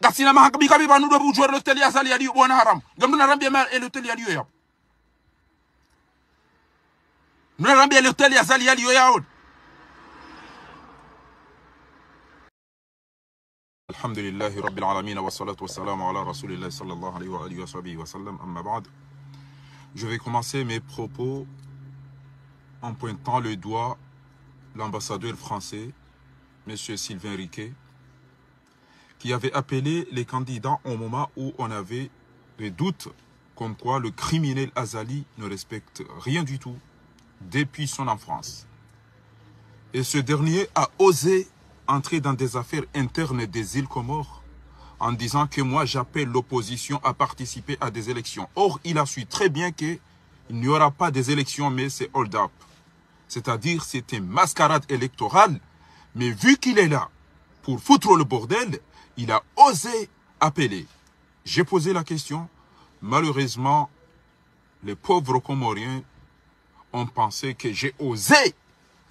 Gasina ma hakbi kabi banu do bu jouer l'hôtel ya sali ali wona haram. Gam na rambi ma l'hôtel ya yo. Na rambi l'hôtel ya sali ali yo ya. Alhamdulillahi rabbil alamin wa salatu wa salam ala rasulillah sallallahu alayhi wa alihi wa sahbihi wa sallam amma ba'd. Je vais commencer mes propos en pointant le doigt l'ambassadeur français, M. Sylvain Riquet, qui avait appelé les candidats au moment où on avait des doutes comme quoi le criminel Azali ne respecte rien du tout depuis son enfance. Et ce dernier a osé entrer dans des affaires internes des îles Comores en disant que moi j'appelle l'opposition à participer à des élections. Or, il a su très bien qu'il n'y aura pas des élections, mais c'est hold-up. C'est-à-dire c'est une mascarade électorale, mais vu qu'il est là pour foutre le bordel, il a osé appeler. J'ai posé la question. Malheureusement, les pauvres Comoriens ont pensé que j'ai osé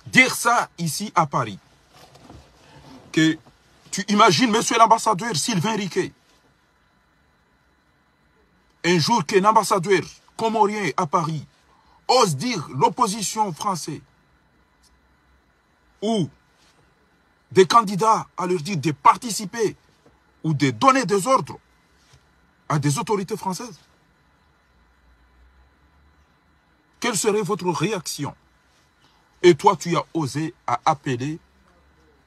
dire ça ici à Paris. Que tu imagines, monsieur l'ambassadeur Sylvain Riquet, un jour qu'un ambassadeur comorien à Paris ose dire l'opposition française ou des candidats à leur dire de participer ou de donner des ordres à des autorités françaises. Quelle serait votre réaction? Et toi, tu as osé à appeler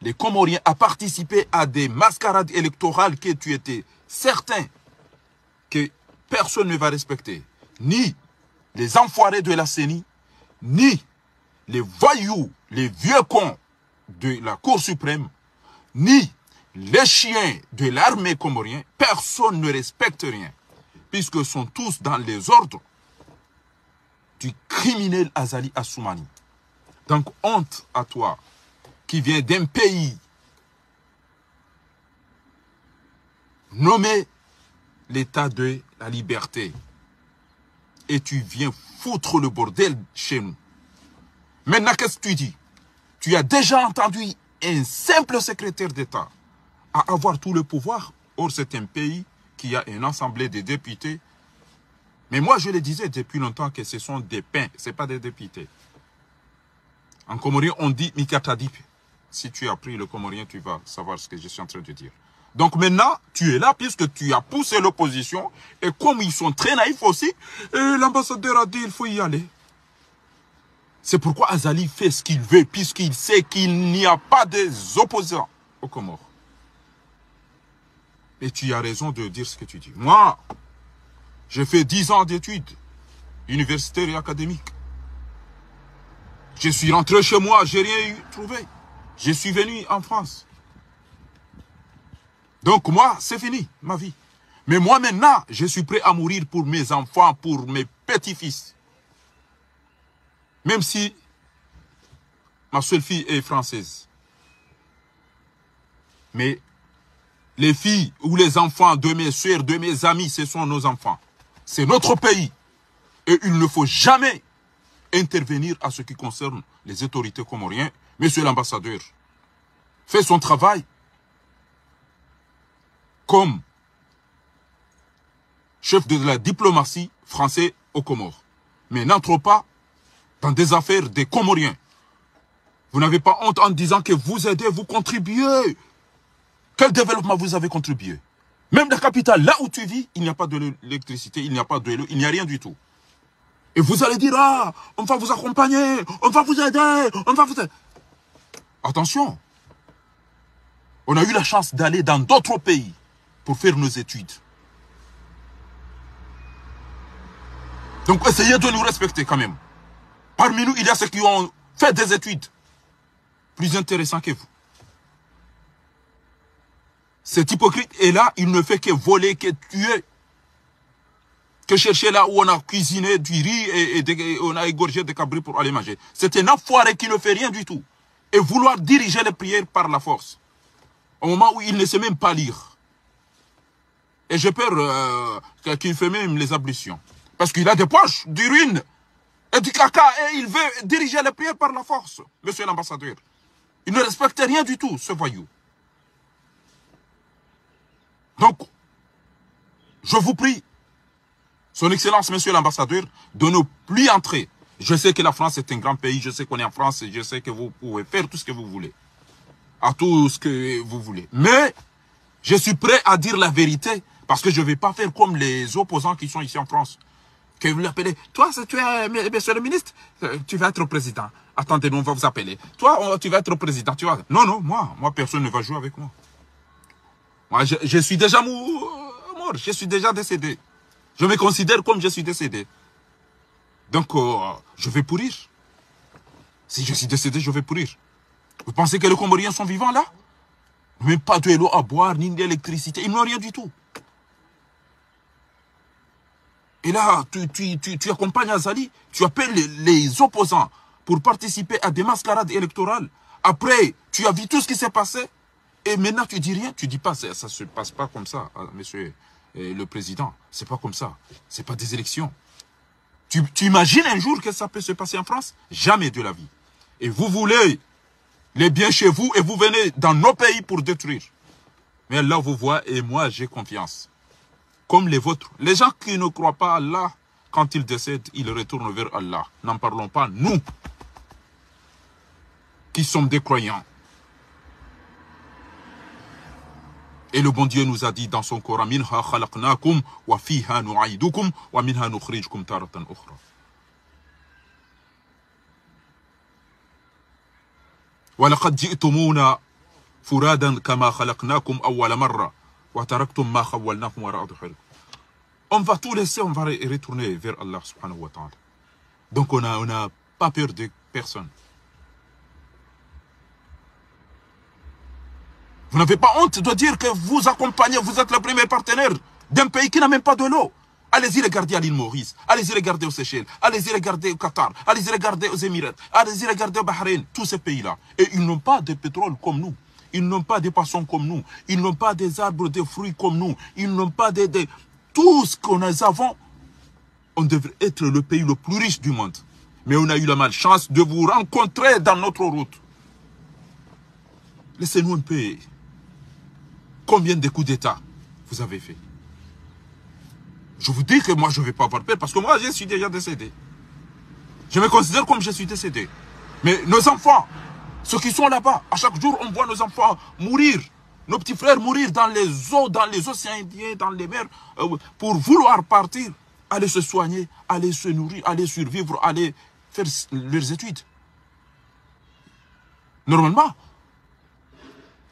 les Comoriens à participer à des mascarades électorales que tu étais certain que personne ne va respecter. Ni les enfoirés de la CENI, ni les voyous, les vieux cons de la Cour suprême, ni les chiens de l'armée comorienne. Personne ne respecte rien, puisque sont tous dans les ordres du criminel Azali Assoumani. Donc honte à toi, qui vient d'un pays nommé l'état de la liberté. Et tu viens foutre le bordel chez nous. Maintenant, qu'est-ce que tu dis? Tu as déjà entendu un simple secrétaire d'État à avoir tout le pouvoir. Or, c'est un pays qui a une assemblée de députés. Mais moi, je le disais depuis longtemps que ce sont des pains, ce n'est pas des députés. En comorien, on dit Mikatadip. Si tu as pris le comorien, tu vas savoir ce que je suis en train de dire. Donc maintenant, tu es là puisque tu as poussé l'opposition. Et comme ils sont très naïfs aussi, l'ambassadeur a dit il faut y aller. C'est pourquoi Azali fait ce qu'il veut, puisqu'il sait qu'il n'y a pas des opposants aux Comores. Et tu as raison de dire ce que tu dis. Moi, j'ai fait 10 ans d'études universitaires et académiques. Je suis rentré chez moi, je n'ai rien trouvé. Je suis venu en France. Donc moi, c'est fini, ma vie. Mais moi maintenant, je suis prêt à mourir pour mes enfants, pour mes petits-fils. Même si ma seule fille est française. Mais les filles ou les enfants de mes soeurs, de mes amis, ce sont nos enfants. C'est notre pays. Et il ne faut jamais intervenir à ce qui concerne les autorités comoriennes. Monsieur l'ambassadeur, fait son travail comme chef de la diplomatie française aux Comores. Mais n'entre pas dans des affaires des Comoriens. Vous n'avez pas honte en disant que vous aidez, vous contribuez. Quel développement vous avez contribué? Même dans la capitale, là où tu vis, il n'y a pas d'électricité, il n'y a pas de l'eau, il n'y a rien du tout. Et vous allez dire, ah, on va vous accompagner, on va vous aider, on va vous aider. Attention. On a eu la chance d'aller dans d'autres pays. pour faire nos études. Donc essayez de nous respecter quand même. Parmi nous, il y a ceux qui ont fait des études plus intéressantes que vous. Cet hypocrite est là, il ne fait que voler, que tuer, que chercher là où on a cuisiné du riz et on a égorgé des cabris pour aller manger. C'est un enfoiré qui ne fait rien du tout. Et vouloir diriger les prières par la force. Au moment où il ne sait même pas lire. Et j'ai peur qu'il fait même les ablutions. Parce qu'il a des poches, d'urine et du caca. Et il veut diriger les prières par la force, monsieur l'ambassadeur. Il ne respecte rien du tout, ce voyou. Donc, je vous prie, son Excellence, monsieur l'ambassadeur, de ne plus entrer. Je sais que la France est un grand pays, je sais qu'on est en France, et je sais que vous pouvez faire tout ce que vous voulez. À tout ce que vous voulez. Mais, je suis prêt à dire la vérité, parce que je ne vais pas faire comme les opposants qui sont ici en France. Que vous l'appelez, toi, tu es, monsieur le ministre, tu vas être président. Attendez, nous, on va vous appeler. Toi, tu vas être président, tu vas... Non, non, moi, personne ne va jouer avec moi. Moi, je suis déjà mort, je suis déjà décédé. Je me considère comme je suis décédé. Donc, je vais pourrir. Si je suis décédé, je vais pourrir. Vous pensez que les Comoriens sont vivants là? Même pas de l'eau à boire, ni d'électricité. Ils n'ont rien du tout. Et là, tu accompagnes Azali, tu appelles les opposants pour participer à des mascarades électorales. Après, tu as vu tout ce qui s'est passé. Et maintenant, tu dis rien. Tu dis pas, ça ne se passe pas comme ça, monsieur le président. C'est pas comme ça. C'est pas des élections. Tu imagines un jour que ça peut se passer en France? Jamais de la vie. Et vous voulez les biens chez vous et vous venez dans nos pays pour détruire. Mais Allah vous voit et moi j'ai confiance. Comme les vôtres. Les gens qui ne croient pas à Allah, quand ils décèdent, ils retournent vers Allah. N'en parlons pas, nous, qui sommes des croyants. Et le bon Dieu nous a dit dans son Coran, Minha khalaqnakum wa fiha nu'idukum wa minha nukhrijukum taratan ukhra. Wa laqad ji'tumuna furadan kama khalaqnakum awwala marra wa taraktum ma khawwalnakum wara'a dhuhurikum. On va tout laisser, on va retourner vers Allah subhanahu wa ta'ala. Donc on n'a pas peur de personne. Vous n'avez pas honte de dire que vous accompagnez, vous êtes le premier partenaire d'un pays qui n'a même pas de l'eau. Allez-y regarder à l'île Maurice, allez-y regarder aux Seychelles, allez-y regarder au Qatar, allez-y regarder aux Émirats, allez-y regarder au Bahreïn, tous ces pays-là. Et ils n'ont pas de pétrole comme nous, ils n'ont pas de poissons comme nous, ils n'ont pas des arbres, des fruits comme nous, ils n'ont pas de... Tout ce qu'on a avons, on devrait être le pays le plus riche du monde. Mais on a eu la malchance de vous rencontrer dans notre route. Laissez-nous un peu... Combien de coups d'État vous avez fait? Je vous dis que moi, je ne vais pas avoir peur parce que moi, je suis déjà décédé. Je me considère comme je suis décédé. Mais nos enfants, ceux qui sont là-bas, à chaque jour, on voit nos enfants mourir. Nos petits frères mourir dans les eaux, dans les océans Indiens, dans les mers, pour vouloir partir, aller se soigner, aller se nourrir, aller survivre, aller faire leurs études. Normalement,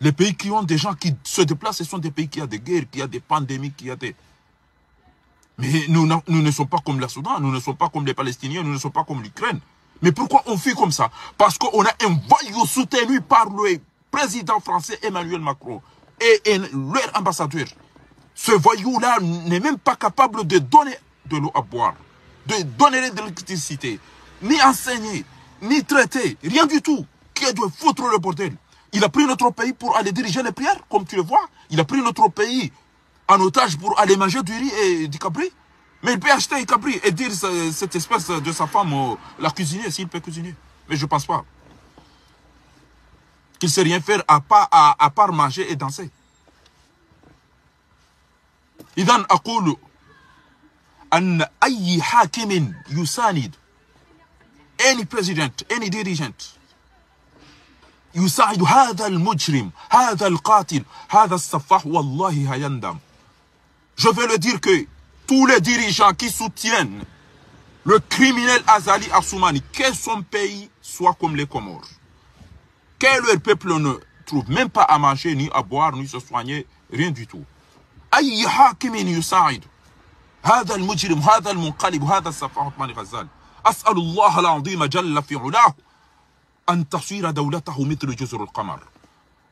les pays qui ont des gens qui se déplacent, ce sont des pays qui ont des guerres, qui ont des pandémies, qui ont des... Mais nous ne sommes pas comme la Soudan, nous ne sommes pas comme les Palestiniens, nous ne sommes pas comme l'Ukraine. Mais pourquoi on fait comme ça? Parce qu'on a un voyou soutenu par le président français Emmanuel Macron et leur ambassadeur. Ce voyou-là n'est même pas capable de donner de l'eau à boire, de donner de l'électricité, ni enseigner, ni traiter, rien du tout. Qui doit foutre le bordel? Il a pris notre pays pour aller diriger les prières, comme tu le vois. Il a pris notre pays en otage pour aller manger du riz et du cabri. Mais il peut acheter un cabri et dire cette espèce de sa femme la cuisiner, s'il peut cuisiner. Mais je ne pense pas qu'il ne sait rien faire à part manger et danser. إذن أقول أن أي حاكم يساند any president, any dirigent يساعد هذا المجرم هذا القاتل هذا السفاح والله هيندم. Je veux le dire que tous les dirigeants qui soutiennent le criminel Azali Assoumani, que son pays soit comme les Comores, que leur peuple ne trouve même pas à manger, ni à boire, ni se soigner, rien du tout. أي حاكم يساعد هذا المجرم، هذا المنقلب، هذا السفاح عثمان غزالي. أسأل الله العظيم جل في علاه أن تصير دولته مثل جزر القمر،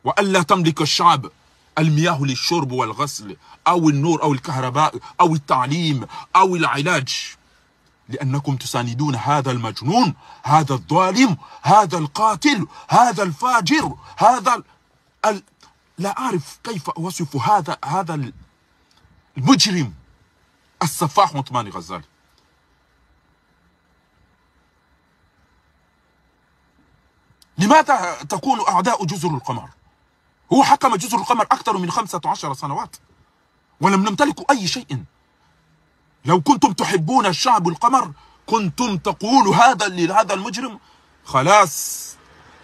وألا تملك الشعب المياه للشرب والغسل أو النور أو الكهرباء أو التعليم أو العلاج، لأنكم تساندون هذا المجنون، هذا الظالم، هذا القاتل، هذا الفاجر، هذا لا أعرف كيف أوصف هذا المجرم السفاح عثمان غزالي. لماذا تكون أعداء جزر القمر؟ هو حكم جزر القمر أكثر من 15 سنوات ولم نمتلك أي شيء. لو كنتم تحبون الشعب القمر كنتم تقولوا هذا المجرم خلاص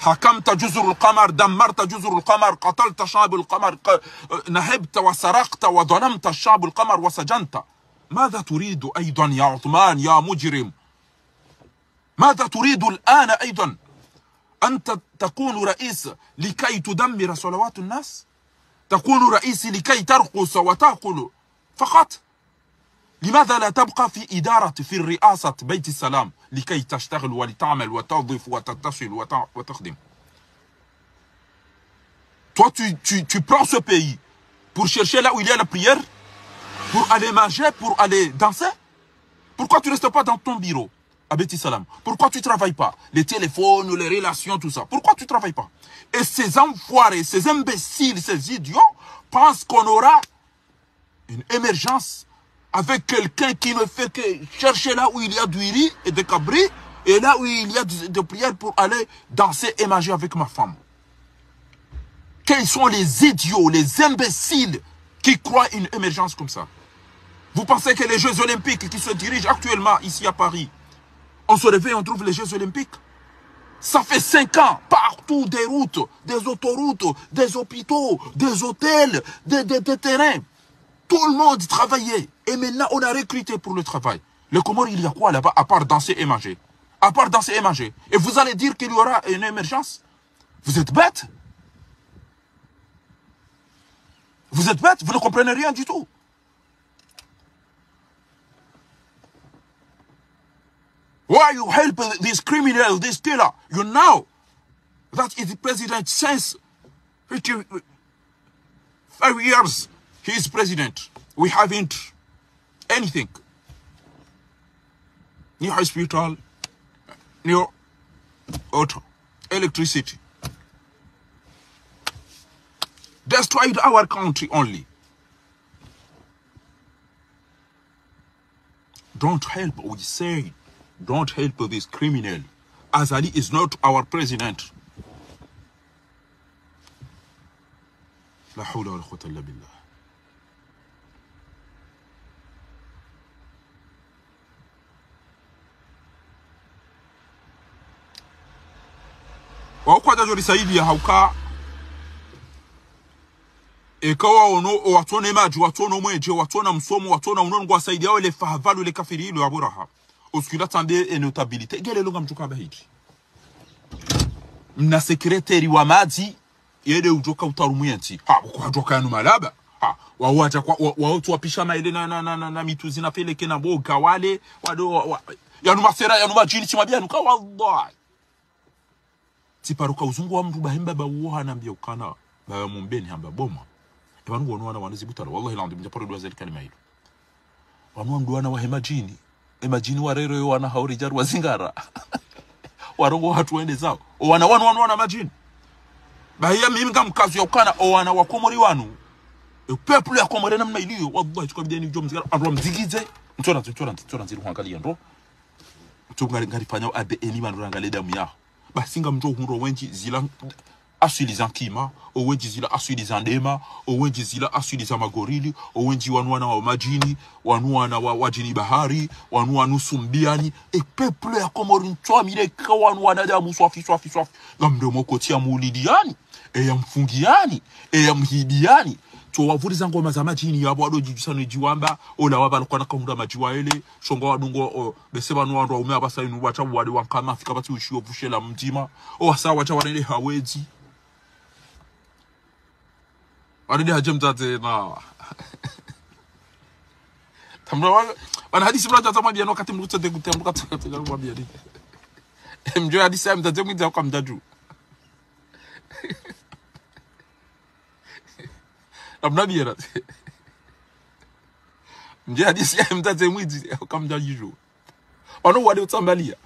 حكمت جزر القمر، دمرت جزر القمر، قتلت شعب القمر، نهبت وسرقت وظلمت الشعب القمر وسجنت. ماذا تريد أيضا يا عثمان يا مجرم؟ ماذا تريد الآن أيضا؟ أنت تكون رئيس لكي تدمر صلوات الناس؟ تكون رئيس لكي ترقص وتأكل فقط؟ لماذا لا تبقى في الرئاسة بيت السلام لكي تشتغل ولتعمل وتوظف وتتصل وتخدم؟ Toi, tu prends ce pays pour chercher là où il y a la prière, pour aller manger, pour aller danser. Pourquoi tu ne restes pas dans ton bureau à Beti Salam? Pourquoi tu ne travailles pas? Les téléphones, les relations, tout ça. Pourquoi tu ne travailles pas? Et ces enfoirés, ces imbéciles, ces idiots pensent qu'on aura une émergence avec quelqu'un qui ne fait que chercher là où il y a du riz et des cabris et là où il y a de prières pour aller danser et manger avec ma femme. Quels sont les idiots, les imbéciles qui croient une émergence comme ça? Vous pensez que les Jeux Olympiques qui se dirigent actuellement ici à Paris, on se réveille, on trouve les Jeux Olympiques? Ça fait 5 ans, partout des routes, des autoroutes, des hôpitaux, des hôtels, des terrains. Tout le monde travaillait. Et maintenant, on a recruté pour le travail. Le Comores, il y a quoi là-bas à part danser et manger? À part danser et manger. Et vous allez dire qu'il y aura une émergence? Vous êtes bêtes? Vous êtes bêtes? Vous ne comprenez rien du tout. Why you help this criminal, this killer? You know that is the president since 5 years. He is president. We haven't anything. New hospital, new auto, electricity. Destroyed our country only. Don't help, we say. Don't help this criminal. Azali is not our president. La hawla wa la quwwata illa billah. Wakwaja jori saidi ya hauka ekawa ono watone maji watone mweje watone msomo watone unongo saidi yao le fahavalu le kafiri le aburaha oskula tande e notabilité gele longa mtuka bahidi mna sekretari wa maji yede ujoka utarumuyenti ha kwa joka yanu malaba ha wawacha kwa watu wapisha maile na mituzi na peleke na boga wale wado yanu masera yanu majini chimabia nuka wallahi tiparuka uzungu wa mtu bahimba bawo na mbia ukana ba mumbeni hamba boma ebanu wonwana wanazibutara wallahi landi mjaparo dwa zeli kalima hilo wanu ndwana wa hemajini emajini warero yo wana hauri jaru wazingara warongo watu wende zao o wana wana majini bahia mimi ngamkazo ya ukana o wana wakomori wanu e peuple ya komori namna iliyo wallahi tukabideni jo mzigara ando mzigize mtora nziru hangalia ndo tungalifanya abe eni manurangale damu yao basinga mjo hundo wenji zila asiliza nkima o wenji zila asiliza ndema o wenji zila asiliza magorili o wenji wanuana wa majini wanuana wa wajini bahari wanuana nusumbiani e peuple ya komori ntwa mire kwa wanuana damu swafi ngamdo mokotia mulidiani e ya mfungiani e ya mhibiani to wavuriza ngoma za majini yabo wado jijusano jiwamba ola wabala kwa nakahunda majiwaele shongo wadungo beseba nuando umea basa inu wacha wade wankama afika bati ushio vushela mjima o wasa wacha wanele hawezi warede hajemtate na tamna wana hadisi bra tata mwambia no kati mruto de gutembuka tata mwambia ni mjo hadisi ya mtate mwita kwa mdaju tamna biera mjo hadisi ya mtate mwita kwa mdaju ono wadi utambalia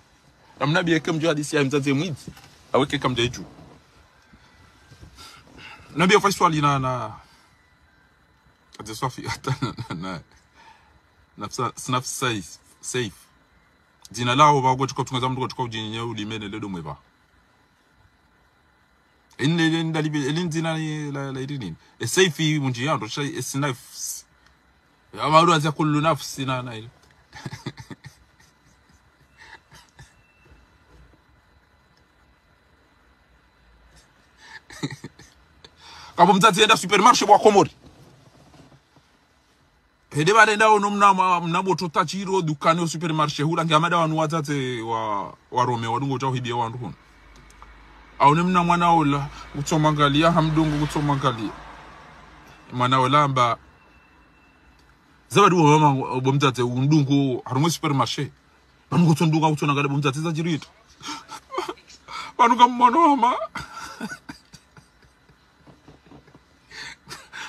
namna biya kama mjo hadisi ya mtate mwita aweke kama mdaju nabi afai swali na ati swafi hata na nafsa safe jina lao ba gochukwa tungaza mtu gochukwa ujinye ulimene ledo mweba inle ndalibi elindina la idini safe munji yando shay snafs amaru azya kullu nafsi na ile kama mtati enda supermarché bwa Komori hede bale ndao mnamo totachiro dukani o supermarché hula ngamada wanu watate wa Rome wadungo chao hibia wandu hono au mna mwana ola utomangalia hamdungu utomangalia mwana ola amba zabadu mama bomtate undungu harumo supermarché banungo tondunga utonangale bomtate za jirito banuga mmonoma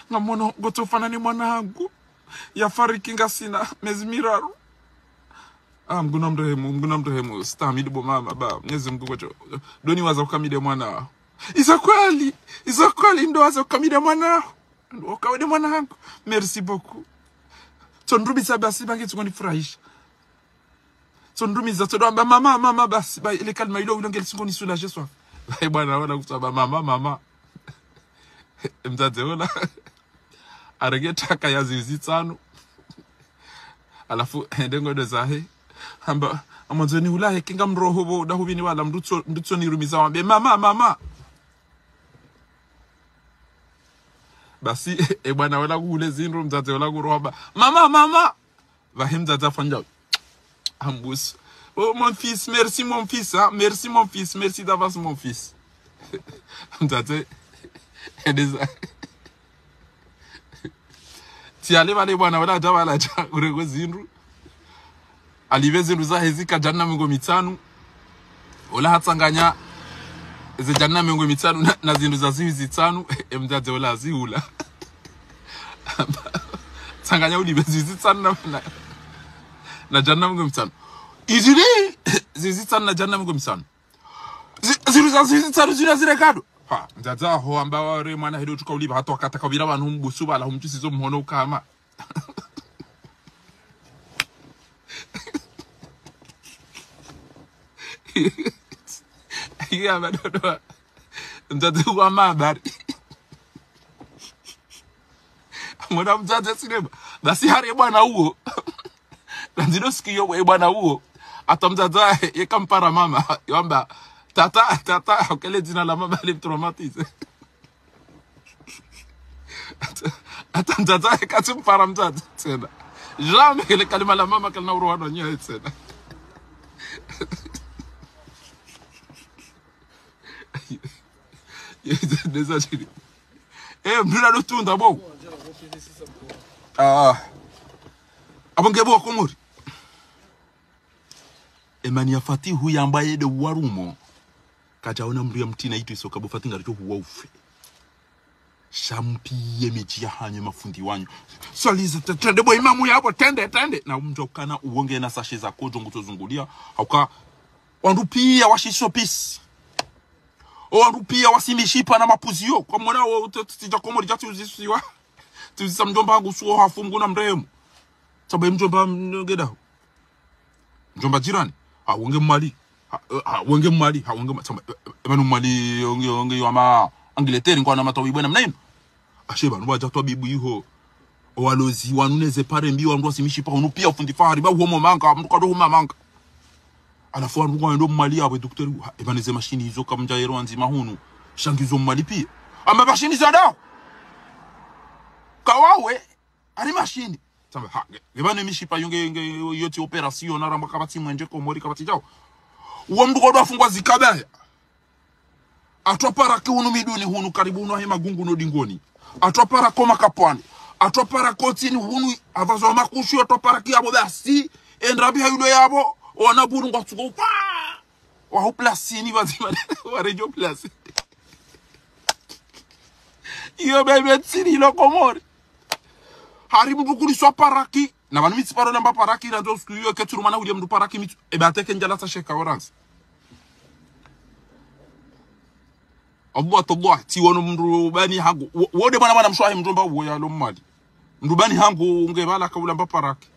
na mwana gotofana ni mwanangu yafariki ngasina miezi miraru mguna mrehemu stamidi bo mama ba Mwenyezi Mungu kwacho doni waza ukamide mwana isa kweli ndo waza ukamide mwana ndo ukawede mwanangu merci beaucoup tondrubi sabasi bangi tukoni furahisha tondrubi za todo amba mama basi ba ile kalma ilo ngeli sikoni soulager soif bwana wala kusaba mama mtate wala arageta kaya zizitsano alafu ndengo dozahe hamba amazoni ulahe kinga mroho bo dahubini wala ndutso nirumiza wambe mama basi bwana wala kule zinro mtate wala kuroba mama bahimza zafanja ambus oh mon fils merci mon fils merci mon fils merci d'avance mon fils mtate edeza tiale vale bwana wala tabala cha urego zinru alive zinru za hezika janna mingo mitanu wala hatsanganya ze janna mingo mitanu na zinru za zizi tanu mdade wala ziula tsanganya ulive zizi tanu na janna mingo mitanu izile zizi tanu na janna mingo mitanu zinru za zizi tanu zirekado mzaza ho amba ware mwana hedo tukauliba hatu wakata kabira bantu mbusu bala humchisizo mhono kama ya badodo mzaza kwa mabari mwana mzaza sinema basi hari bwana huo ndio sikio bwana huo atamzaza yekampara mama yamba tata quelle dina la mama elle traumatise attends tata katum param tata tena jamais le kalima la mama kalna uroano nya tena désolé mbula lo tunda bo abongebo Komori Emania Fati huyu ambaye de warumo kajaona mria mtina itu isoka bufati ngaricho huwa ufe shampiye mejia hanye mafundi wanyu swaliza tende boy imamu yabo tende na mjokana uonge na sashe za kojo ngutozungulia hauka wandupia washisho pisi wandupia wasimishipa na mapuzio kwa mwana wa tija Komori jati uzisiwa tuzisa mjomba wangu suo hafungu na mrehemu sababu mjomba ngeda mjomba jirani wenge mali ebanu mali onge wama Angleterre kwa na matobi bwana mnaino asheba nwaja to bibu iho walozi wanuneze pare mbi wandu asimishipa unu pia ufundi fahari ba huomo manga mtu kado huma manga alafu wandu ndo mali abo daktari ebaneze machine hizo kama njairo nzima hunu shangizo mali pia ama machine za dawa kawawe ari machine tamba ha ebanu mishipa yonge yoti operation na ramba kabati mwenje Komori kabati jao uwa mdu kwa afungwa zikabaya atwapara ki unu miduni hunu karibu unu hema gungu no dingoni atwapara koma kapwani atopara kotini hunu avazo makushu atopara kiabo basi endrabi hayudo yabo ona buru ngotsuko pa wa ho plasini bazima wa rejo plasi iyo bebe tsiri lokomori hari mbukuri so paraki na banu mitsi paro namba paraki na zo skuyo ke turumana uli mdu paraki mitsi e bateke njala sa sheka orange Allah ti wono mndu bani hangu wode bana bana mshwahi mjomba uwo ya lo mmali mndu bani hangu ngebala ka ulamba paraki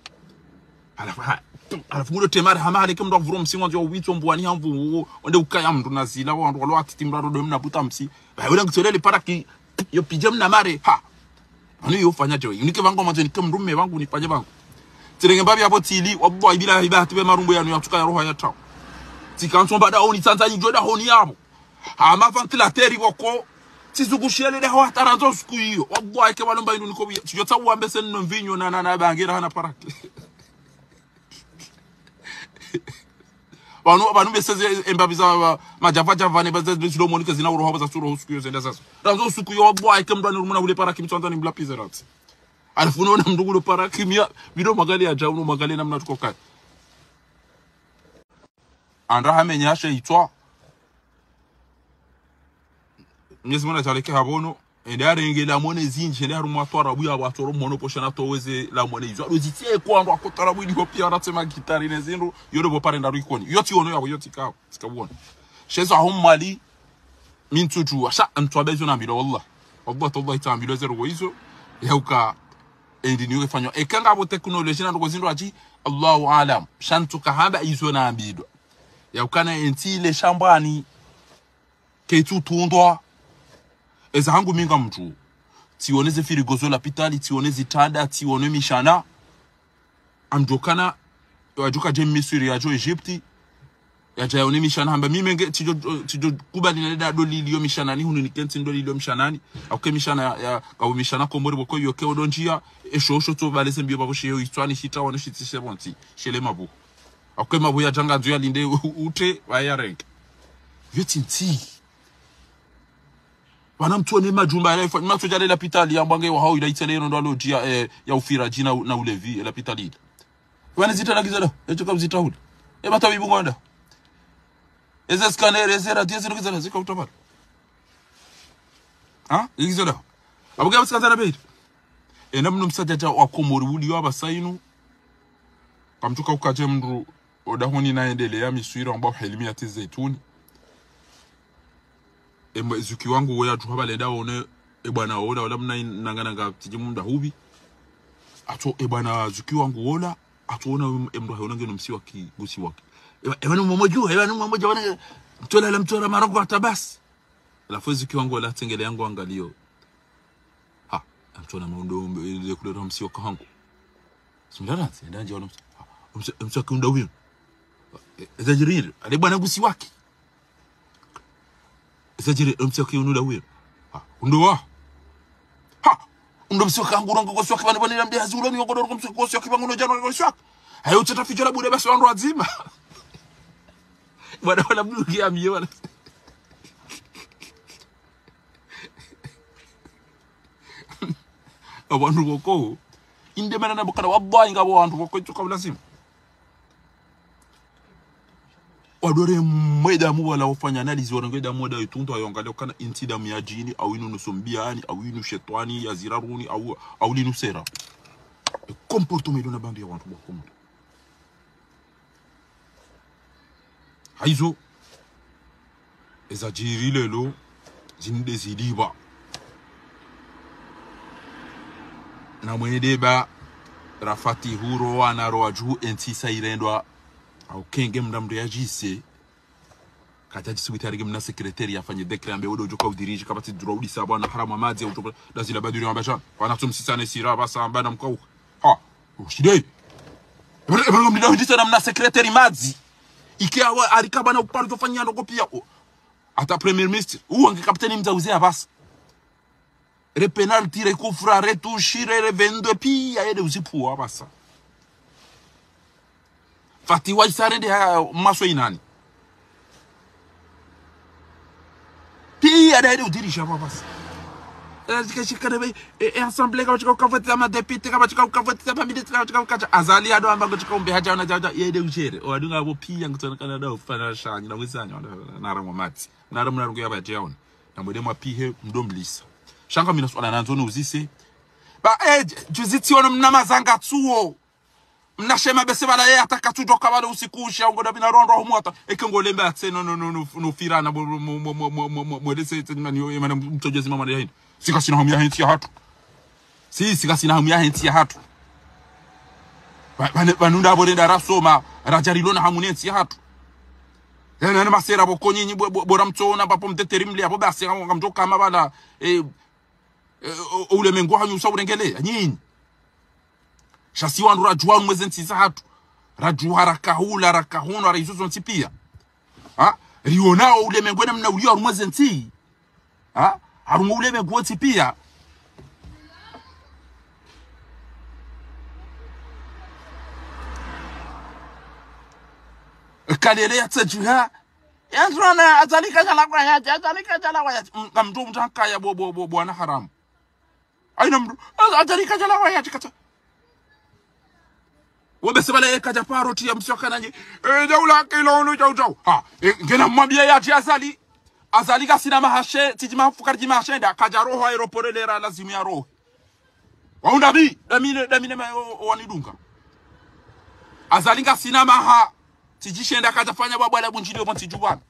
alafu mudo temari hamari ke mndu avuro msingo njo wito mbwani hamvu onde ukaya mndu nazila wandu walo atitimrado do mna buta msi ba wala ngitolele paraki yo pijem na mare ha anu yo fanya jo unike bango manzo nikem ndume bangu nifanye bangu tirenge mbabi hapo tili wallahi bila ibati be marumbo yanu yatuka ya roho ya tawo tikanso bada oni tanzanyi joda honi yabo ama ventilateri wako tizugushele de hawa taranzo siku hiyo wallahi ke balomba inu niko tujota uambe senno mvinyo na bangira hana paraki banu beseze embabiza majava ne bazeze bisilo monika zina uroho baza suro siku hiyo zenda sasa ranzo siku hiyo wallahi ke mdani rumuna ule paraki mtandani mbla pizerat alafu unaona mndugu paraki mia video magali ya jauno magali namna tuko kai andra hamenyashe itwa Mnyezi mwana chaleke habono ende arenge la mone zinje ende harumu atwara buya watoro mono poshana toweze la mone izo adozitie kwa ndo akotara budi ko pia ratema gitari ne zinru yoro bo pare ndaru ikoni yoti ono yabo yoti ka sikabona shezo ahumali mintutu asha antwabezo na mbilo wallahi tambilo zero goizo yauka endi niyo fanywa ekanga bo technology na ndo zinru aji Allahu alam shantuka haba izo na mbilo yauka na entile shambani ketu tundwa eza hangu minga mtu tioneze firigozo la pitali tioneze tada tione mishana amjokana wajuka je Misiri ya jo Egypti ya jayone mishana hamba mimenge tijo kubali na da doli liyo mishana ni hunu nikenti ndoli liyo mishanani akuke mishana ya kawo mishana komori boko yoke odonjia eshosho to balese mbio babo sheyo itwani shita wana shiti shebonti shele mabu akuke mabu ya janga nzuya linde ute waya rank yotinti wana mtuone majumba ya mtu jale la pitali ya mbange wa hao ila itseleno ndo alojia ya ufiraji na ulevi la pitali wana zita na gizala echoka mzita huli bata bibungonda eze scanner eze radio eze gizala zika utobala ha gizala abuga msikazana beid namno msajaja wa komori uli wa sainu kamtuka ukaje mndu odahoni naendelea miswira ambao helimi ya zaituni zuki wangu woya tuhaba lenda one bwana ola wala mna nangana tijimu mda hubi ato bwana zuki wangu wola atuona mdo haona ngeno msi waki gusi waki bwana mmoja wana mtola marango atabasi alafu zuki wangu wala tengele yangu angalio ha mtola maundo ile kule msi wakahangu simdana ndanje wana msi kunda huyo ezajiri ale bwana gusi waki Sajiri msyoki unula huyo. Undoa. Ndo msyoka ngura ngo syoka bana bana mde hazula ni ngo ndo msyoka syoka bangu jano ngo syoka. Hayo tataficho la bude basi wandu wazima. Bwana wala mduki amie wala. Abantu boko inde mana na bokana wallahi ngabo wandu boko chuka lazima. Wadore mweda mu wala ufanya analizi wanangeda mweda yutunto ayongaleo kana intida miyajini au inu nusombiani au inu shetwani ya ziraruni au linu sera komporto medo na bandu ya wantu wakomu haizo eza jiri lelo zinide ziliba na mwedeba rafati huro wana roa juu entisa irendwa au kenge mdamdo ya jise kata jisubitari mna sekretari afanye dekre ambe wodo joka udiriji kabati duraudi sabana harama mazi au dazila baduri ambaja wana tumsisane sira basa ambana mkau ha ushidei bana mdamdo jise na mna sekretari mazi ikiwa alikaba na uparo tofanya ndo pia ata premier ministre uange kapteni mzauzea basa re penalty re kufra re tushire re vendo pia ede uzipua basa Fati wa isare de maso inani. Pia da ede udirisha baba. Chikane assemblée kama chika ukavote ama deputy kama chika ukavote ama minister kama chika ukacha azali ado amba chika umbe haja na jaja yede uchere wadunga abo pia ngutana kana da ufana shanyi na wizanya na ramwa mati na ramwa rungu yaba jaona na mwede mwa pihe mdomblisa shanga mina swala nanzoni uzise ba juziti ono mnamazanga tuo mnashema bese bala ye ataka tudoka bala usikusha ngoda bina rondo humota ekengolembe atse no firana mwede se tani mana mtojezi mama ya hindi sika sina hamu ya henti ya hatu sika sina hamu ya henti ya hatu banunda abonenda rasoma rajarilona hamu henti ya hatu na masera bokonyi bora mtona papo mteterimli abo basi ngamtoka mabala ule mengo hanyu sawurengelea nyinyi shasi wandu rajua mwezi ntisa hatu rajua rakahula rakahuna raizuzo ntipia rionao ule mengo na mnauliwa mwezi nti harungu ule mengo ntipia kalele ya tsajuha yantrona azalika jala kwa ya azalika jala kwa ya ngamdu mtaka ya bwana haramu aina mdu azalika jala kwa ya chikata wabese bala ekaja paroti ya msioka nanyi daula kilonu chau ngena mwambia ya azalika sina mahashe tijima fukarji mahashenda kaja roho aeroporelera lazimu ya roho waunda bi damine wanidunga azalika sina maha tijishenda kaja fanya bwala bunjili obo tijubana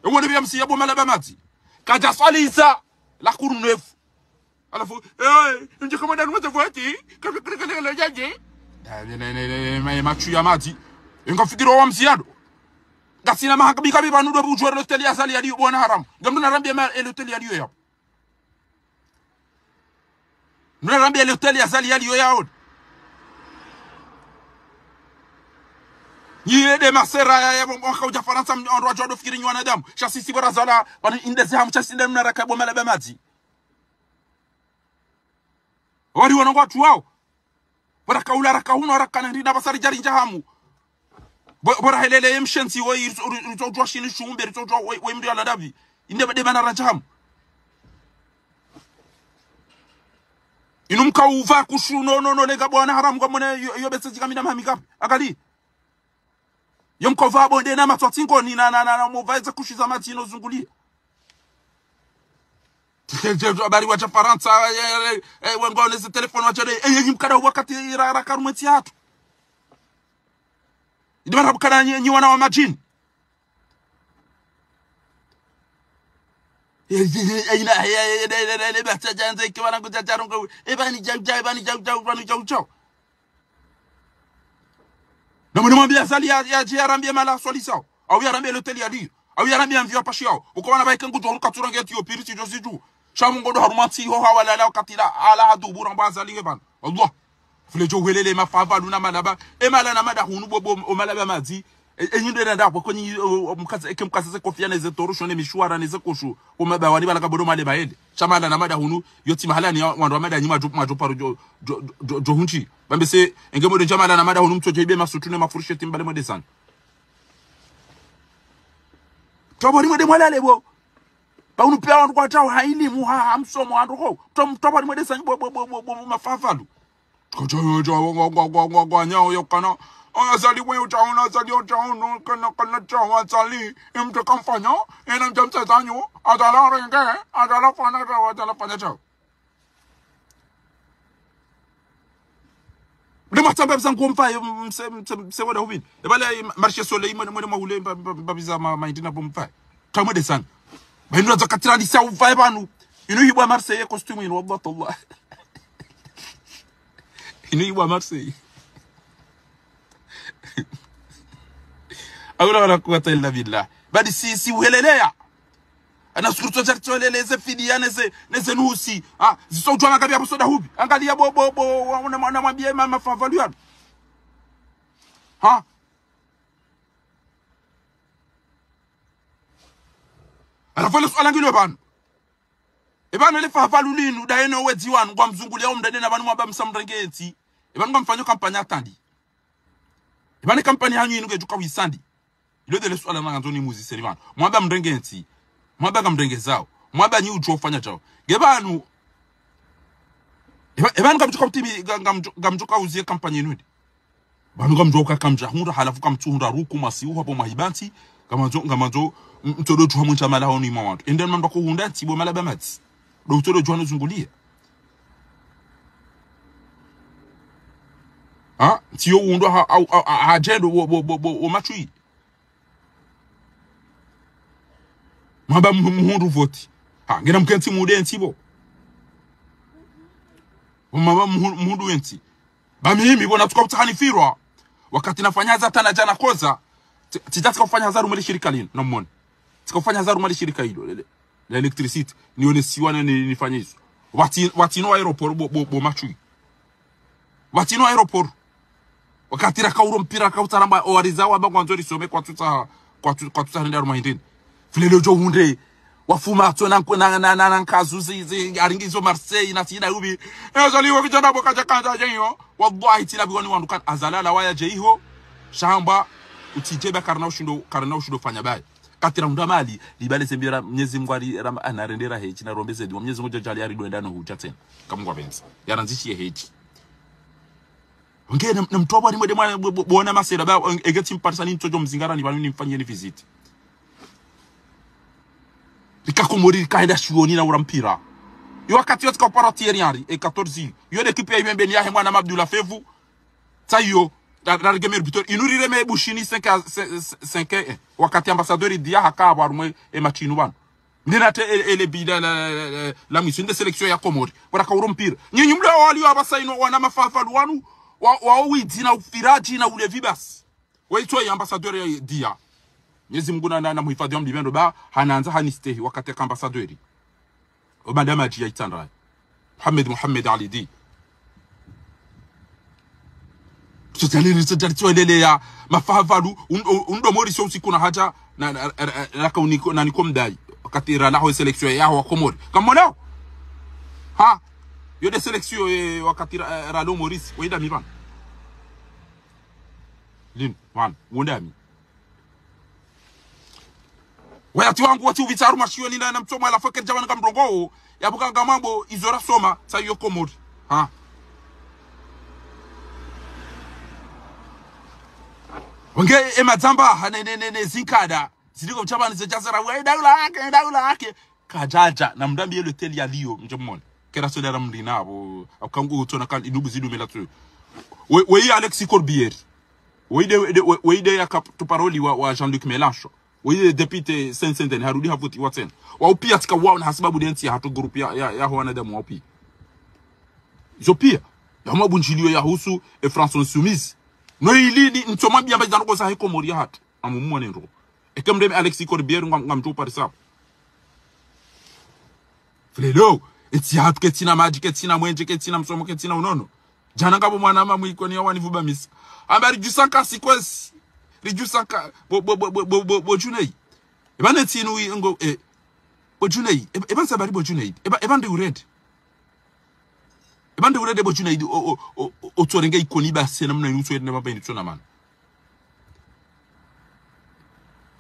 ngone bya msiya bo malaba mati kaja salisa la kurunefu alafu nje kama ndani mwa voti kakakakala jaje machu ya mati ngafikiro wa msiado gasina mahakabika biba nudo bujwa hotel ya sali ali bwana haram ngamdu na rambia ma hotel ya liyo ya nuna rambia hotel ya sali ali yo ya Yeye de masera ya mwaka uja Faransa ondwa jodo fikiri nywana damu chasi sibora zala bani indeze hamu chasi ndem na rakabo malaba mati wali wanongo watu wao bora kaula rakahuna rakana ndina basari jari njahamu bora helele yemshensi wo rizojwa shini shumbe rizojwa wo imri ala davi inde bade bana rajahamu inumka uva kushu no lega bwana haramu kwa mwene yobese jikamina mahamikapi akali yomkova bonde na matwatingo ni na movaiza kushiza matino zungulia habari wacha Faransa wangone ze telefone wacha yimkada wakati rakarumeti hatu idimana bukana nyi wana wa majini bata janze kiwana kujajarongo ebani jau na mwanamwambia azali ya rambia mala swalisa au ya rambia hotel ya dio au ya rambia mvio pashiao uko wana baike ngudo ruka turange ati opiriti josiju shamu ngodo harumati ho hawala la katila ala hadu buran bazali ban Allah flejo welele mafava luna malaba e mala na mada hunu bobo o malaba mazi enyinde nda kwa konyi mkaza ekemkaza kofiana ze torusho ne mishwara ne ze koshu o mabawani bala kabodo male baende shamala na mada hunu yoti mahalani wandu mada nyima majoparo jo hunchi bambese engemo de jamala na mada hunu mtoje ibe masutune mafurusheti mbale mwede sana tobori mwede mwalale bo ba unu pia wandu kwa tao haili muha amsomo wandu ho tobori mwede sana bo mafafalu jo nyao yokana azali wewe utaona azali utaona kana chawa azali mtu kamfanya ena mtamsa zanyo adala renge adala fana chao Dema tamba bizangu mfa mse wada hubini ebale marche soleil mwede mahule babiza maindina bomfa tamwede sana baindura zakatira lisa ufa banu inu hibwa Marseille costume inu wallahi inu hibwa Marseille Aula wala kuwata illa billah badi si uhelelea ana skurto chartoleleze fidia neze nusi zisojwa ngapi hapo soda hubi angalia bobo unamwambia mama favalu yako anafanya swala ngilo bana ebana le favalu linu daeno wedi wanu kwa mzungulia umdade na banu mwaba msamrengeti ebana ngamfanyo kampanya atandi ebana kampanya hanyu inu kejuka wisandi ilo de le swala ngantoni muzi serivana mwaba mrengeti mwaba kamrenge zao mwaba nyi ucho ufanya chao gebanu eba ngamjuka mtimi ngamjuka uzie kampanye nudi banu ngamjuka kamjahunda halafu kamtunda ruku masiu hapo mahibanti ngamazo mtodo tuha muncha mala honi mawantu ende mamba ko hunda tibo mala bamati do todo jwana zungulia ha tiyo undo ha jendo wo machui mamba muhundu voti ha ngena mkenti mude ntibo mamba muhundu wenti bamimi bona tukaputani firwa wakati nafanya za tana jana koza tijataka kufanya hazaru mali shirika lino namoni tikafanya hazaru mali shirika hilo la electricity nione siwana nifanye hizo watino aeroport bo machui watino aeroport wakati rakauro mpira kautaramba warizawa bango nzori some kwa tuta nda rumahindini filelo jo hunde wafuma to na nkazu zi aringizo Marseille na tina ubi ezaliwa kijana boka kanja jenyo wallahi tilabi wani wandukan azalala waya jeiho shamba utijeba karna ushindo fanya bai katira unda mali libale sembira Mwenyezi Mungu anarendera hechi na rombeze diwa Mwenyezi Mungu jali ari doendano huja tena kamungwa benza yaranzishie hechi ngene mtoba ni mwana bona masera ba egeti mparsani ntojo mzingara ni banu nimfanyeni visit likakomori kaenda shuoni na urampira yo wakati yote kwa tieriari e 14 yo l'équipe ya Ibembe ni ya mwana Abdullah Fevu tayo la gamer bitor inurire me bushini 5 wakati ambassadeur dia hakaba arumwe e machinu bana ndinate ele bida la mission de sélection ya Komori baraka urampira nyinyi mle wali abasaino wana mafafalu wanu wawidi na ufiraji na ulevi basi waitwa ya ambassadeur ya dia Mwenyezi Mungu na muhifadhi wa Mlibendo ba hanaanza hanistehi wakati ya ambassadeur madame Aji ya Itandra Muhammad Ali Di tutalele ya mafafalu undo mori sio usiku na haja na kauniko na nikomdai wakati rala ho selection ya wa Komori kama leo ha yo de selection wakati ralo Maurice wenda mivan lin wan wenda mi wayati wangu wati uvitaru mashioni na mtoma la fakir jawana kamrongo ya buka mambo izora soma sa yo Komori ha wange emazamba ne zinkada zidiko mchabani zejazara we daula yake kajaja na mdambi yelo teli ya liyo mjomoni kera solera mlina abo akangu utona kan inubu zidu melatu we Alexis Corbière we de ya paroli wa Jean-Luc Mélenchon we député Saint-Saint harudi havuti waten wa upia tika wao na sababu denti hatu group ya hoana demu wa upia jopia ya mabunjilio ya husu e France Insoumise no ilini ntoma bia bazana ko sa Komori hatu amumone ndo ekemde Alexis Corbière ngamto parisa Flelo eti hatu ketina maji ketina mwenje ketina msomo ketina unono jana ngabo mwana mama iko ni wani vuba misa ambari jusanka sequence rijusanka bo junei ebane tinu ngo bo junei eban sabari bo junei eban de ured bo junei o torenge ikoni ba sena mna yuso edne maba ni tsona man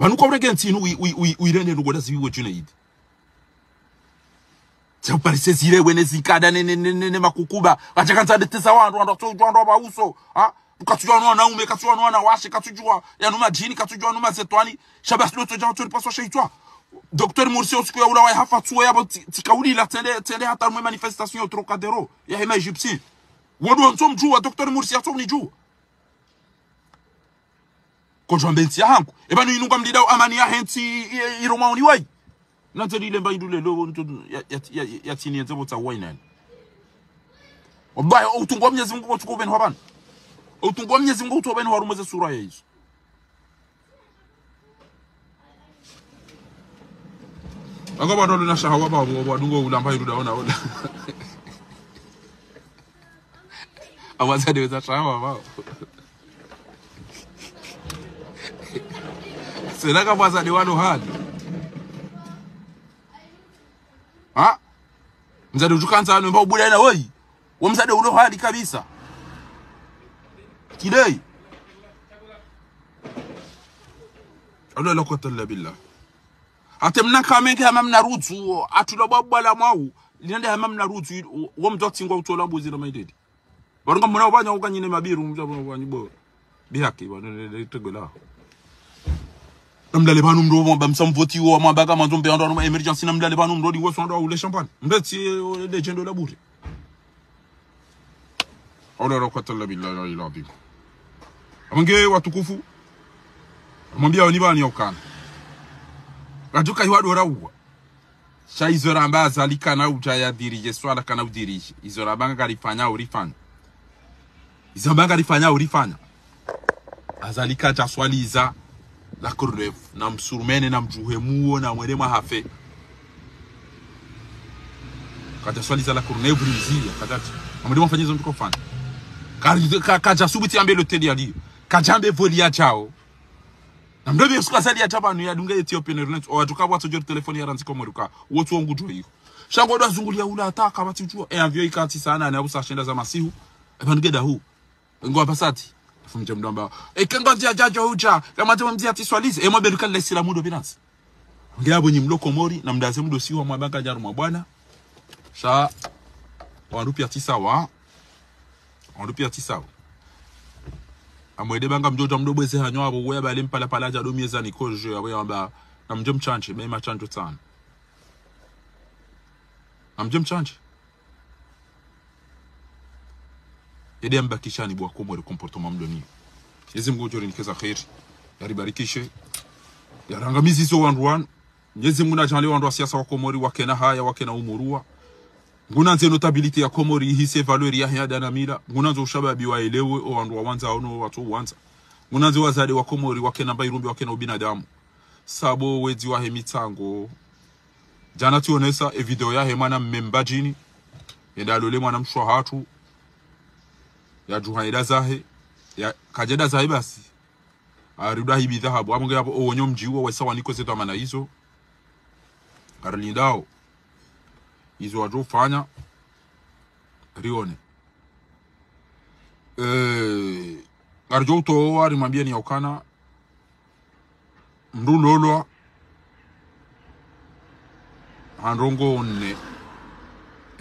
banu ko rege tinu wi rene no goda ziwi bo junei Tsa parise zire wene zinkada ne makukuba achakanza de tesa wandu ndo ba uso ha ukatujwa nwana ume katujwa nwana washe katujwa ya numa jini katujwa numa zetwani shabas loto janto ni paso shaitwa Dr Morsi usiku ya ula wa hafa tuwa ya tikauli la tende hata mwe manifestation ya Trocadero ya hema Egypti wodo ntom jua Dr Morsi ya tom ni jua konjwa mbenti ya hangu ebanu inunga mlida amani ya henti iroma oni wai Natali lemba idule lo ya tini nzebo ta wainan. Wallahi utungwa Mwenyezi Mungu utuko ben haban. Utungwa Mwenyezi Mungu utuko ben harumeze sura ya hizo. Agaba ndo na shahawa ba wadungo ulamba iruda ona. Awaza de za shahawa ba. Sina kama za diwano hadi. Ha? Mzade utukanza anu mbao buda na woi. Wa mzade ulo hali kabisa. Kidai. Allah la quwwata illa billah. atemna kameke hamamna rutsu atulobabala mau linende hamamna rutsu wo mdoti ngo utola mbuzi na maidedi baronga mona ubanya ukanyine mabiru mjabo banyibo bihaki bana tegola namdale banu mdo bamsamvoti wo mabaka manzombe ndo emergency namdale banu mdo wo sondo ule champagne mbeti legend la bouti Ola rokatalla billahi ilabi amange watukufu amwambia onibani okana rajuka hiwadu rawa cha izora ambaza alikana ujaya dirije swala kana udirije izora banga kalifanya ulifanya izora banga kalifanya ulifanya azalika cha swaliza la kurref na msurmene na mjuhemuo na mwelema hafe kaja swaliza la kurnevu rizia kadati amwelema fanyizo mtuko fana kaja subiti ambe loteli ali kajambe volia chao na mdobi yesuka sali ya tabanu ya dunga Ethiopian Airlines o atuka bwato jori telefoni ya ranziko moruka wotu wangu jo hiyo shango ndo zungulia ula ataka batujua avyo ikati sana na usa shenda za masihu ebangeda hu ngo pasati fumje mdomba kengoja jajo huja kama tumemzia tiswalize mo beruka la Islamu do binasi ngabo nyimloko mori na mdaze mdo siwa mwabanga jaru mwa bwana sha wanrupia tisawa amwede banga mjoja mdobweze hanyo abo we bale mpala pala ja domieza ni koje yabo yamba na mjem chanche mema chanjo sana amjem chanche yede ambakishani bwa komori comportement mdoni yezi mgojori nikeza khair yaribarikishe yarangamizi zo wanduan yezi muna janle wandu siasa wa komori wakena haya wakena umurua ngunanze notability ya komori hise valeur ya hada na mila ngunanze ushababi wa elewe o wandu wanza ono watu wanza ngunanze wazade wa komori wakena bairumbi wakena ubinadamu sabo wezi wa hemitsango jana tionesa video ya hemana membajini yenda lole mwana mshwa hatu ya juhaida zahe ya kajeda zahe basi ariуда hibi dhahabu amunge hapo onyo mjiwa wa sawa niko zetu amana hizo karlindao hizo wajo fanya rione arjo to wari mambia ni okana mrulolo handrongo ne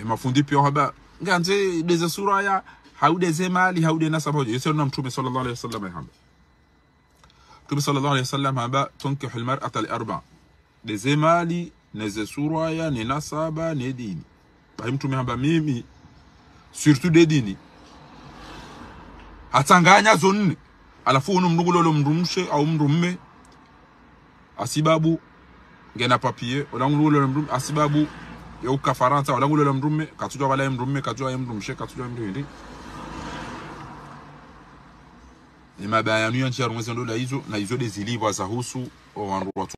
mafundi pia haba nganze deze sura ya haude zemali haude nasaboje yesu na mtume sallallahu alayhi wasallam hamba mtume sallallahu alayhi wasallam hamba tunkihu almar'ata al-arba deze mali neze sura ya ni nasaba ni dini bahi mtume hamba mimi surtout de dini hatanganya zonne alafu unu mnugulolo mrumshe au mrumme asibabu ngena papier olangulolo mrumme asibabu ya ukafaransa olangulolo mrumme katujwa wala mrumme katujwa mrumshe katujwa mrundi ni mabayanu ya nchia rumwezi ndola hizo na hizo deziliva za husu o wandu watu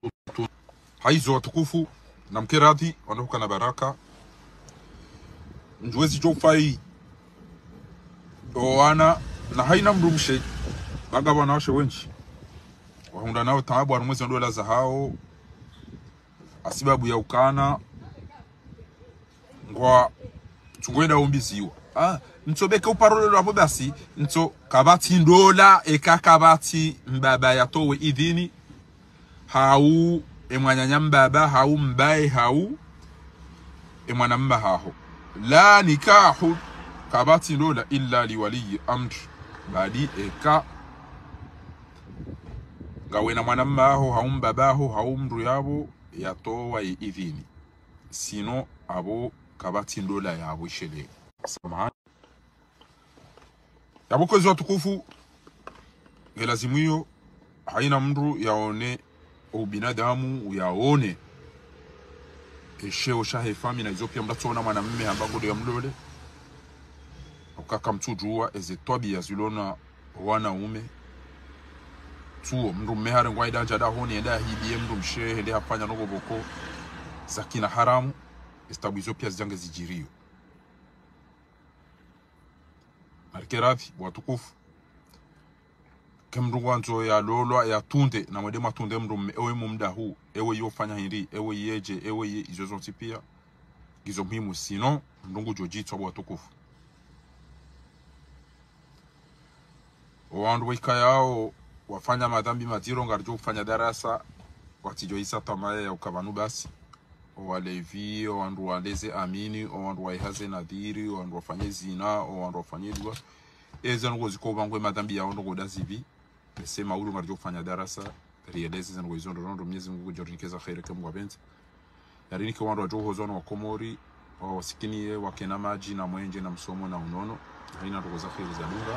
haizo watukufu na mkerati wanahuka na baraka njwezi jofai oana na haina mrumshe baga wanawashe wenchi wahunda nao taabu warumwezi ndola za hao asibabu ya ukana ngwa chungwenda umbiziwa nsobeke uparolo hapo basi nso kabati ndola eka kabati mbaba yatowe idhini hau emwanyanya mbaba hau mbae hau emwana mba haho la nikahu kabati ndola illa liwali amr badi eka gawena mwana mba hau mbaba hau mru yabo yatowe idhini sino abo kabati ndola yabo shele samahani yabukozi watukufu ngelazimu hiyo haina mru yaone ubinadamu yaone esheo shahe fami na izopia mdatona mwanamume ambago ya mlole ukaka mtujua ezetobi ya zulona wanaume tuo mru mehare ngwaida jada honi enda hibie mru mshehe ende hafanya nogo boko zakina haramu estabu pia zijange zijirio Markerafi watukufu kemrungu wanzo ya lolo ya tunde na mwede matunde mrume ewe mumda huu ewe yofanya hindi ewe yeje ewe ye izozonti pia gizo muhimu sino mrungu jojitwa watukufu wandu wika yao wafanya madhambi matiro ngarjo kufanya darasa watijo isa tamaya ya ukabanu basi walevi o wandu waleze amini o wandu waihaze nadhiri o wandu wafanye zina o wandu wafanye dua ezo ngo zikoba ngwe madhambi ya ndo godazivi sema ulu ngarjo kufanya darasa rieleze zan ngo izondo ndo Mwenyezi Mungu jornikeza khair kama wabenza yarini kwa wandu wajoho zono wa Komori o sikini wakena maji na mwenje na msomo na unono haina ndo za khair za Mungu